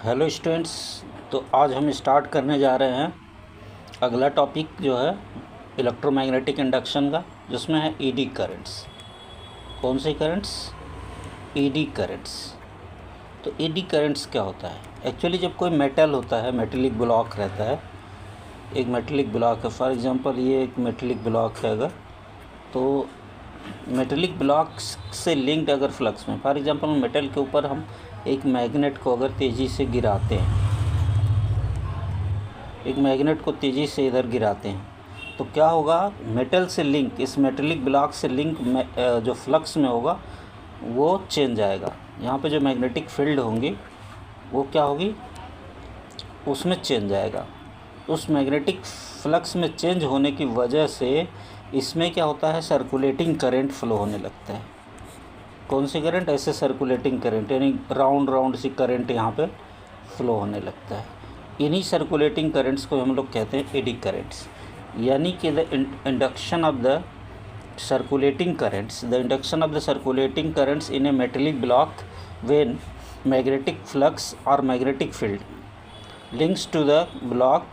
Hello students. तो आज हम स्टार्ट करने जा रहे हैं अगला टॉपिक जो है इलेक्ट्रोमैग्नेटिक इंडक्शन का, जिसमें है ईडी करंट्स। कौन से करंट्स? ED currents. तो ईडी करंट्स क्या होता है? एक्चुअली जब कोई मेटल होता है, मेटेलिक ब्लॉक रहता है, एक मेटेलिक ब्लॉक है, फॉर एग्जांपल ये एक मेटेलिक ब्लॉक है, अगर तो मेटेलिक ब्लॉक से लिंक्ड अगर फ्लक्स में, फॉर एग्जांपल मेटल के ऊपर हम एक मैग्नेट को अगर तेज़ी से गिराते हैं, एक मैग्नेट को तेज़ी से इधर गिराते हैं, तो क्या होगा? मेटल से लिंक, इस मेटेलिक ब्लॉक से लिंक जो फ्लक्स में होगा वो चेंज आएगा। यहाँ पे जो मैग्नेटिक फील्ड होंगी वो क्या होगी? उसमें चेंज आएगा। उस मैग्नेटिक फ्लक्स में चेंज होने की वजह से इसमें क्या होता है? सर्कुलेटिंग करंट फ्लो होने लगता है। कौन सी करंट? ऐसे सर्कुलेटिंग करंट, यानी राउंड राउंड सी करंट यहाँ पे फ्लो होने लगता है। इन्हीं सर्कुलेटिंग करंट्स को हम लोग कहते हैं एडी करंट्स। यानी कि the induction of the circulating currents, the induction of the circulating currents in a metallic block when magnetic flux और magnetic field links to the block,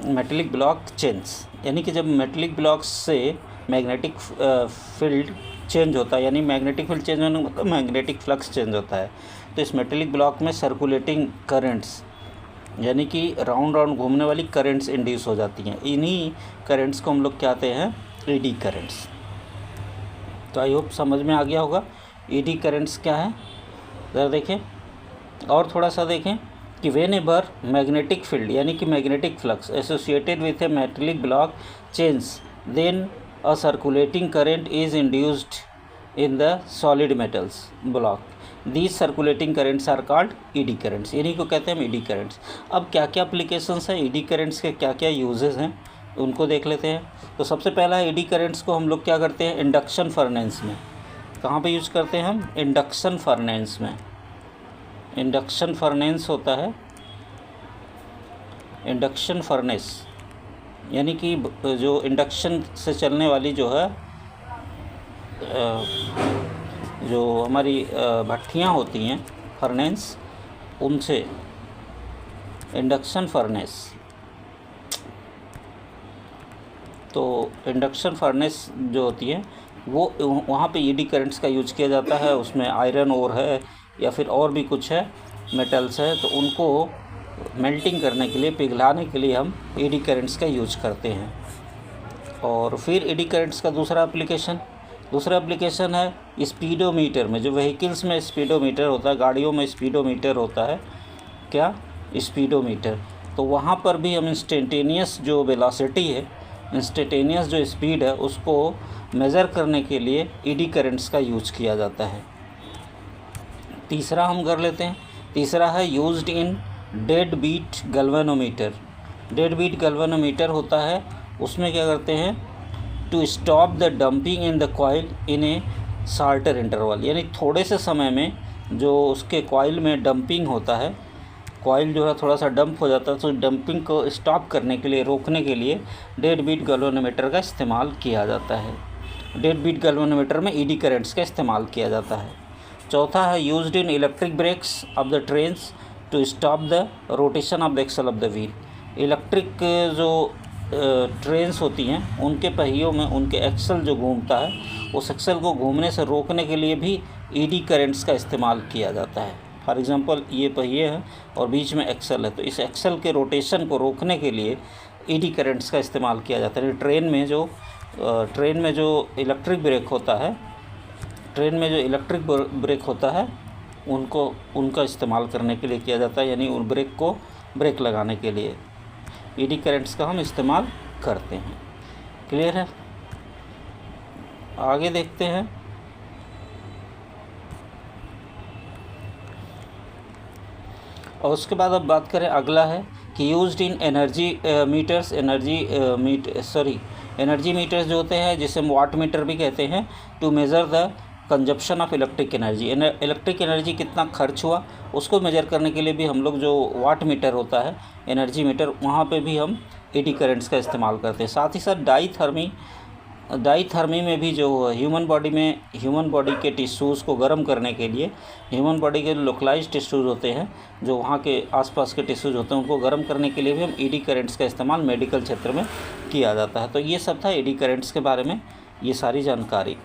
metallic block change. यानी कि जब मेटेलिक ब्लॉक से magnetic field change होता है, यानी magnetic field change होने का मतलब मैग्नेटिक फ्लक्स चेंज होता है, तो इस मेटेलिक ब्लॉक में सर्कुलेटिंग करंट्स, यानी कि राउंड राउंड घूमने वाली करंट्स इंड्यूस हो जाती हैं। इन्हीं करंट्स को हम लोग कहते हैं ईडी करंट्स। तो आई होप समझ में आ गया होगा ईडी करंट्स क्या है। ज़रा देखें और थोड़ा सा देखें कि वेन एवर मैग्नेटिक फील्ड, यानी कि magnetic flux associated with a metallic block change, then a circulating current is induced in the solid metals block. These circulating currents are called ED currents. इन्हीं को कहते हैं हम ED currents। अब क्या क्या applications हैं ED currents के, क्या क्या uses हैं, उनको देख लेते हैं। तो सबसे पहला ED currents को हम लोग क्या करते हैं? इंडक्शन फर्नेस में। कहाँ पे यूज़ करते हैं हम? इंडक्शन फर्नेस में। इंडक्शन फर्नेस होता है, इंडक्शन फर्नेस यानी कि जो इंडक्शन से चलने वाली जो है, जो हमारी भट्ठियाँ होती हैं, फर्नेस, उनसे इंडक्शन फर्नेस। तो इंडक्शन फर्नेस जो होती है वो वहाँ पे ईडी करंट्स का यूज किया जाता है। उसमें आयरन ओर है या फिर और भी कुछ है, मेटल्स है, तो उनको मेल्टिंग करने के लिए, पिघलाने के लिए हम एडी करंट्स का यूज करते हैं। और फिर एडी करंट्स का दूसरा एप्लीकेशन है स्पीडोमीटर में। जो व्हीकल्स में स्पीडोमीटर होता है, गाड़ियों में स्पीडोमीटर होता है, क्या? स्पीडोमीटर। तो वहाँ पर भी हम इंस्टेंटेनियस जो वेलोसिटी है, इंस्टेंटेनियस जो स्पीड है, उसको मेज़र करने के लिए एडी करंट्स का यूज किया जाता है। तीसरा हम कर लेते हैं। तीसरा है used in dead beat galvanometer. Dead beat galvanometer होता है, उसमें क्या करते हैं? To stop the damping in the coil in a shorter interval, यानी थोड़े से समय में जो उसके कॉइल में डंपिंग होता है, कॉइल जो है थोड़ा सा डंप हो जाता है, तो डंपिंग को स्टॉप करने के लिए, रोकने के लिए डेड बीट गैल्वेनोमीटर का इस्तेमाल किया जाता है। डेड बीट गैल्वेनोमीटर में ईडी करंट्स का इस्तेमाल किया जाता है। चौथा है used in electric brakes of the trains to stop the rotation of the axle of the wheel. Electric जो ट्रेन्स होती हैं, उनके पहियों में उनके एक्सल जो घूमता है, उस एक्सल को घूमने से रोकने के लिए भी ईडी करंट्स का इस्तेमाल किया जाता है। फॉर एग्जांपल ये पहिए हैं और बीच में एक्सल है, तो इस एक्सल के रोटेशन को रोकने के लिए ईडी करंट्स का इस्तेमाल किया जाता है। ट्रेन में जो इलेक्ट्रिक ब्रेक होता है, उनका इस्तेमाल करने के लिए किया जाता है, यानी उन ब्रेक को ब्रेक लगाने के लिए ईडी करंट्स का हम इस्तेमाल करते हैं। क्लियर है? आगे देखते हैं। और उसके बाद अब बात करें, अगला है कि used in energy metres. Energy metres जो होते हैं, जिसे हम वाट मीटर भी कहते हैं, to measure the consumption of electric energy. Electric energy कितना खर्च हुआ, उसको मेजर करने के लिए भी हम लोग, जो वाट मीटर होता है, एनर्जी मीटर, वहाँ पे भी हम एडी करंट्स का इस्तेमाल करते हैं। साथ ही साथ डाईथर्मी में भी जो ह्यूमन बॉडी के टिश्यूज़ को गर्म करने के लिए, ह्यूमन बॉडी के लोकलाइज टिश्यूज़ होते हैं, जो वहाँ के आसपास के टिश्यूज़ होते हैं, उनको गर्म करने के लिए भी हम ईडी करेंट्स का इस्तेमाल मेडिकल क्षेत्र में किया जाता है। तो ये सब था ईडी करेंट्स के बारे में, ये सारी जानकारी।